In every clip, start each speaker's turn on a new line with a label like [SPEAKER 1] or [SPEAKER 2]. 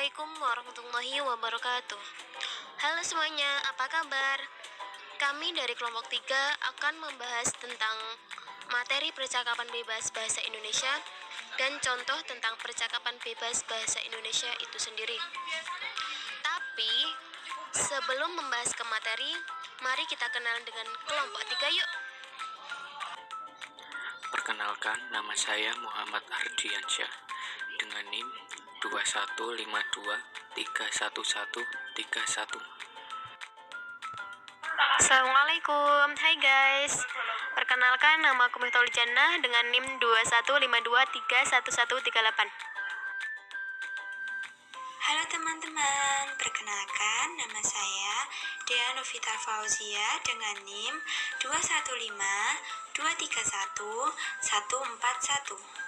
[SPEAKER 1] Assalamualaikum warahmatullahi wabarakatuh. Halo semuanya, apa kabar? Kami dari kelompok 3 akan membahas tentang materi percakapan bebas bahasa Indonesia dan contoh tentang percakapan bebas bahasa Indonesia itu sendiri. Tapi sebelum membahas ke materi, mari kita kenal dengan kelompok 3 yuk.
[SPEAKER 2] Perkenalkan, nama saya Muhammad Ardiansyah dengan NIM 2152311131.
[SPEAKER 1] Assalamualaikum, hai guys. Perkenalkan, nama aku Miftaul Jannah dengan NIM 2152311138.
[SPEAKER 3] Halo teman-teman, perkenalkan nama saya Dea Novita Fauzia dengan NIM 2152311141.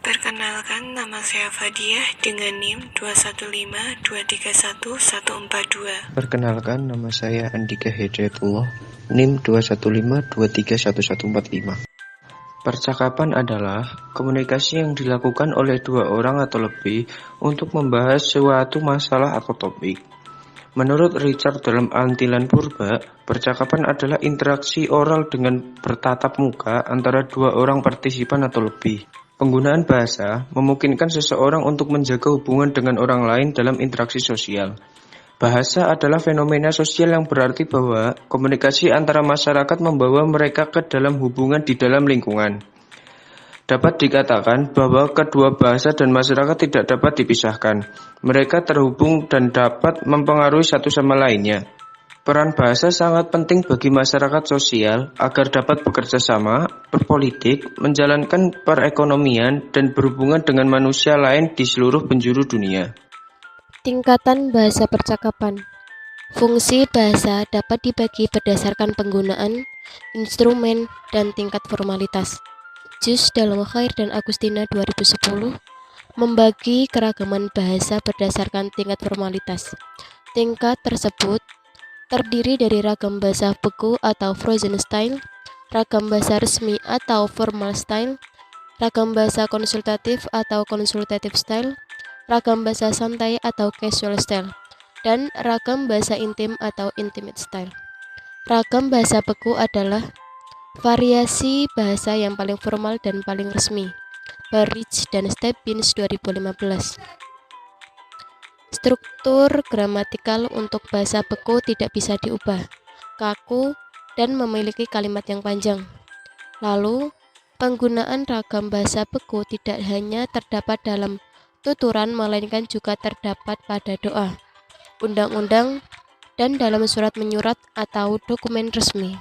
[SPEAKER 4] Perkenalkan, nama saya Fadiah dengan NIM 2152311142.
[SPEAKER 5] Perkenalkan, nama saya Andika Hidayatullah, NIM 2152311145. Percakapan adalah komunikasi yang dilakukan oleh dua orang atau lebih untuk membahas suatu masalah atau topik. Menurut Richard dalam Antilan Purba, percakapan adalah interaksi oral dengan bertatap muka antara dua orang partisipan atau lebih. Penggunaan bahasa memungkinkan seseorang untuk menjaga hubungan dengan orang lain dalam interaksi sosial. Bahasa adalah fenomena sosial yang berarti bahwa komunikasi antara masyarakat membawa mereka ke dalam hubungan di dalam lingkungan. Dapat dikatakan bahwa kedua bahasa dan masyarakat tidak dapat dipisahkan. Mereka terhubung dan dapat mempengaruhi satu sama lainnya. Peran bahasa sangat penting bagi masyarakat sosial agar dapat bekerja sama, berpolitik, menjalankan perekonomian, dan berhubungan dengan manusia lain di seluruh penjuru dunia.
[SPEAKER 1] Tingkatan bahasa percakapan. Fungsi bahasa dapat dibagi berdasarkan penggunaan, instrumen, dan tingkat formalitas. Juz dalam Khair dan Agustina 2010 membagi keragaman bahasa berdasarkan tingkat formalitas. Tingkat tersebut terdiri dari ragam bahasa beku atau frozen style, ragam bahasa resmi atau formal style, ragam bahasa konsultatif atau consultative style, ragam bahasa santai atau casual style, dan ragam bahasa intim atau intimate style. Ragam bahasa beku adalah variasi bahasa yang paling formal dan paling resmi. Burridge dan Stebbins 2015. Struktur gramatikal untuk bahasa beku tidak bisa diubah, kaku, dan memiliki kalimat yang panjang. Lalu, penggunaan ragam bahasa beku tidak hanya terdapat dalam tuturan, melainkan juga terdapat pada doa, undang-undang, dan dalam surat menyurat atau dokumen resmi.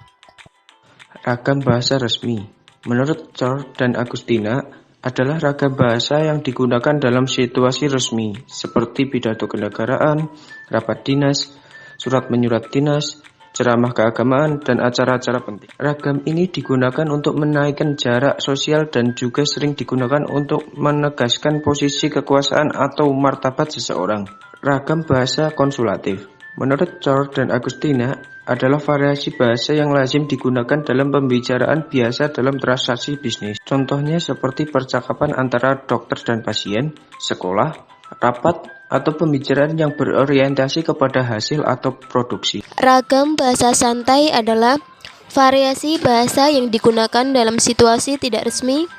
[SPEAKER 5] Ragam bahasa resmi, menurut Chor dan Agustina, adalah ragam bahasa yang digunakan dalam situasi resmi, seperti pidato kenegaraan, rapat dinas, surat menyurat dinas, ceramah keagamaan, dan acara-acara penting. Ragam ini digunakan untuk menaikkan jarak sosial dan juga sering digunakan untuk menegaskan posisi kekuasaan atau martabat seseorang. Ragam bahasa konsulatif, menurut Chor dan Agustina, adalah variasi bahasa yang lazim digunakan dalam pembicaraan biasa dalam transaksi bisnis. Contohnya seperti percakapan antara dokter dan pasien, sekolah, rapat, atau pembicaraan yang berorientasi kepada hasil atau produksi.
[SPEAKER 1] Ragam bahasa santai adalah variasi bahasa yang digunakan dalam situasi tidak resmi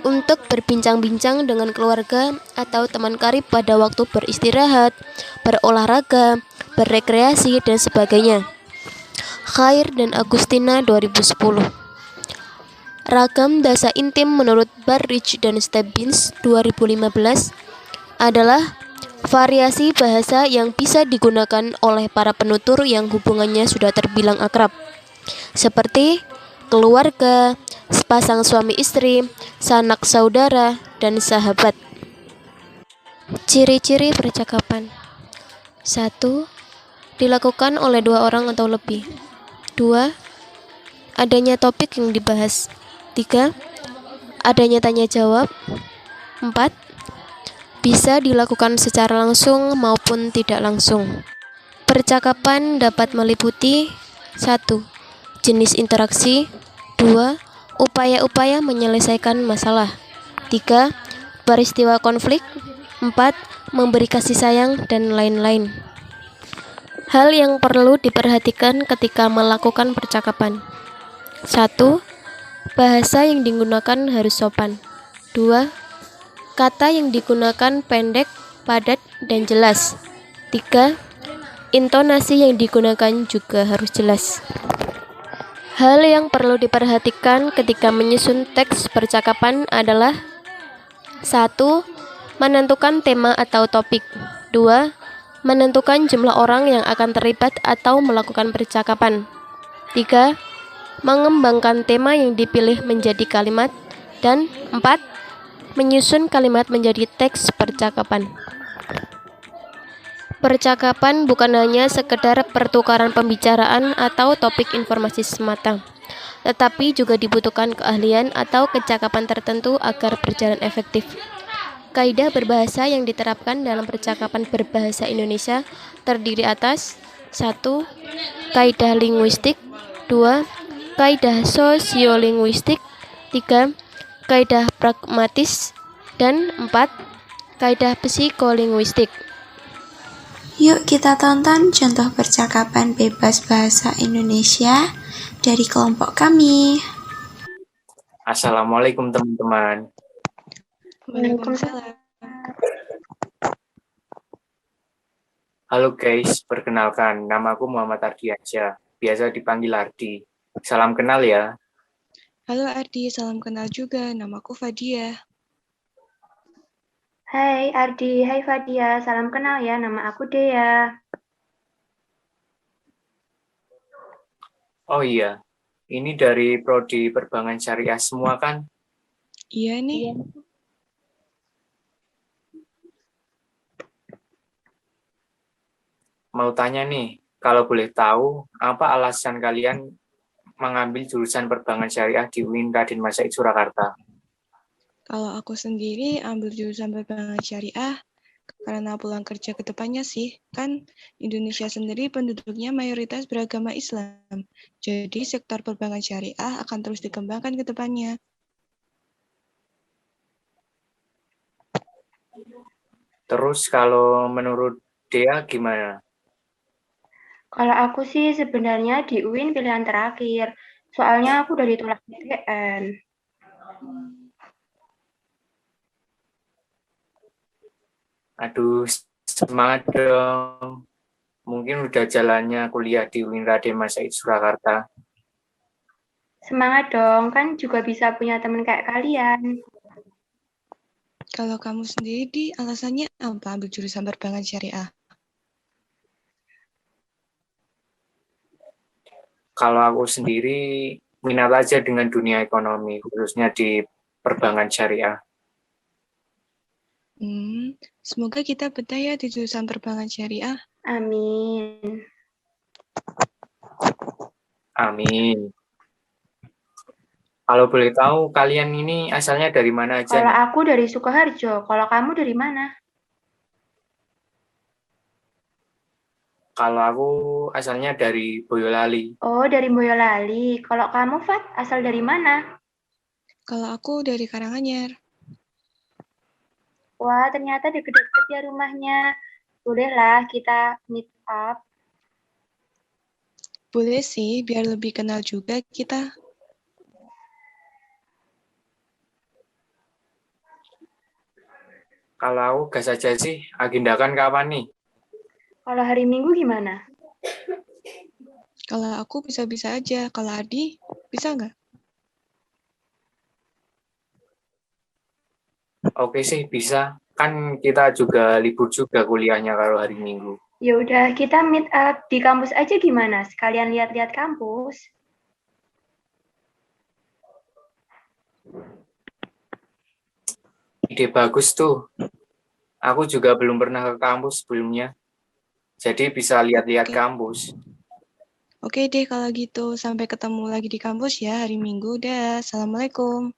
[SPEAKER 1] untuk berbincang-bincang dengan keluarga atau teman karib pada waktu beristirahat, berolahraga, berrekreasi, dan sebagainya. Khair dan Agustina 2010. Ragam bahasa intim menurut Burridge dan Stebbins 2015 adalah variasi bahasa yang bisa digunakan oleh para penutur yang hubungannya sudah terbilang akrab, seperti keluarga, sepasang suami istri, sanak saudara, dan sahabat. Ciri-ciri percakapan. 1. Dilakukan oleh dua orang atau lebih. 2. Adanya topik yang dibahas. 3. Adanya tanya jawab. 4. Bisa dilakukan secara langsung maupun tidak langsung. Percakapan dapat meliputi 1. Jenis interaksi. 2. Upaya-upaya menyelesaikan masalah. 3. Peristiwa konflik. 4. Memberi kasih sayang, dan lain-lain. Hal yang perlu diperhatikan ketika melakukan percakapan. 1. Bahasa yang digunakan harus sopan. 2. Kata yang digunakan pendek, padat, dan jelas. 3. Intonasi yang digunakan juga harus jelas. Hal yang perlu diperhatikan ketika menyusun teks percakapan adalah 1. Menentukan tema atau topik. 2. Menentukan jumlah orang yang akan terlibat atau melakukan percakapan. 3. Mengembangkan tema yang dipilih menjadi kalimat. Dan 4. Menyusun kalimat menjadi teks percakapan. Percakapan bukan hanya sekedar pertukaran pembicaraan atau topik informasi semata, tetapi juga dibutuhkan keahlian atau kecakapan tertentu agar berjalan efektif. Kaidah berbahasa yang diterapkan dalam percakapan berbahasa Indonesia terdiri atas 1. Kaidah linguistik. 2. Kaidah sosiolinguistik. 3. Kaidah pragmatis. Dan 4. Kaidah psikolinguistik.
[SPEAKER 3] Yuk kita tonton contoh percakapan bebas bahasa Indonesia dari kelompok kami.
[SPEAKER 2] Assalamualaikum teman-teman.
[SPEAKER 3] Waalaikumsalam.
[SPEAKER 2] Halo guys, perkenalkan, namaku Muhammad Ardiansyah, biasa dipanggil Ardi. Salam kenal ya.
[SPEAKER 4] Halo Ardi, salam kenal juga. Namaku Fadia.
[SPEAKER 3] Hai Ardi, hai Fadia, salam kenal ya, nama aku Dea.
[SPEAKER 2] Oh iya, ini dari Prodi Perbankan Syariah semua kan?
[SPEAKER 4] Iya nih.
[SPEAKER 2] Mau tanya nih, kalau boleh tahu, apa alasan kalian mengambil jurusan Perbankan Syariah di UIN Raden Mas Said Surakarta?
[SPEAKER 4] Kalau aku sendiri ambil jurusan perbankan syariah karena pulang kerja ke depannya sih. Kan Indonesia sendiri penduduknya mayoritas beragama Islam. Jadi sektor perbankan syariah akan terus dikembangkan ke depannya.
[SPEAKER 2] Terus kalau menurut Dea gimana?
[SPEAKER 3] Kalau aku sih sebenarnya di UIN pilihan terakhir, soalnya aku udah ditolak PTN.
[SPEAKER 2] Aduh, semangat dong. Mungkin udah jalannya kuliah di UIN Raden Mas Said Surakarta.
[SPEAKER 3] Semangat dong, kan juga bisa punya teman kayak kalian.
[SPEAKER 4] Kalau kamu sendiri, alasannya apa ambil jurusan perbankan syariah?
[SPEAKER 2] Kalau aku sendiri minat aja dengan dunia ekonomi, khususnya di perbankan syariah.
[SPEAKER 4] Semoga kita betah ya di jurusan perbankan syariah.
[SPEAKER 3] Amin.
[SPEAKER 2] Amin. Kalau boleh tahu, kalian ini asalnya dari mana aja
[SPEAKER 3] Kalau
[SPEAKER 2] nih?
[SPEAKER 3] aku dari Sukoharjo, kalau kamu dari mana?
[SPEAKER 2] Kalau aku asalnya dari Boyolali.
[SPEAKER 3] Oh, dari Boyolali. Kalau kamu, Fat, asal dari mana?
[SPEAKER 4] Kalau aku dari Karanganyar.
[SPEAKER 3] Wah, ternyata deket-deket ya rumahnya. Bolehlah kita meet up.
[SPEAKER 4] Boleh sih, biar lebih kenal juga kita.
[SPEAKER 2] Kalau aku gas aja sih, agendakan kapan nih?
[SPEAKER 3] Kalau hari Minggu gimana?
[SPEAKER 4] Kalau aku bisa-bisa aja. Kalau Adi, bisa nggak?
[SPEAKER 2] Oke sih, bisa. Kan kita juga libur juga kuliahnya kalau hari Minggu.
[SPEAKER 3] Ya udah, kita meet up di kampus aja gimana? Sekalian lihat-lihat kampus.
[SPEAKER 2] Ide bagus tuh. Aku juga belum pernah ke kampus sebelumnya. Jadi bisa lihat-lihat kampus.
[SPEAKER 4] Oke deh kalau gitu. Sampai ketemu lagi di kampus ya hari Minggu. Dah, Assalamualaikum.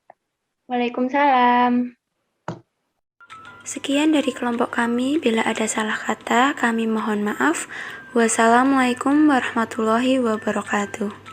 [SPEAKER 3] Waalaikumsalam. Sekian dari kelompok kami. Bila ada salah kata, kami mohon maaf. Wassalamualaikum warahmatullahi wabarakatuh.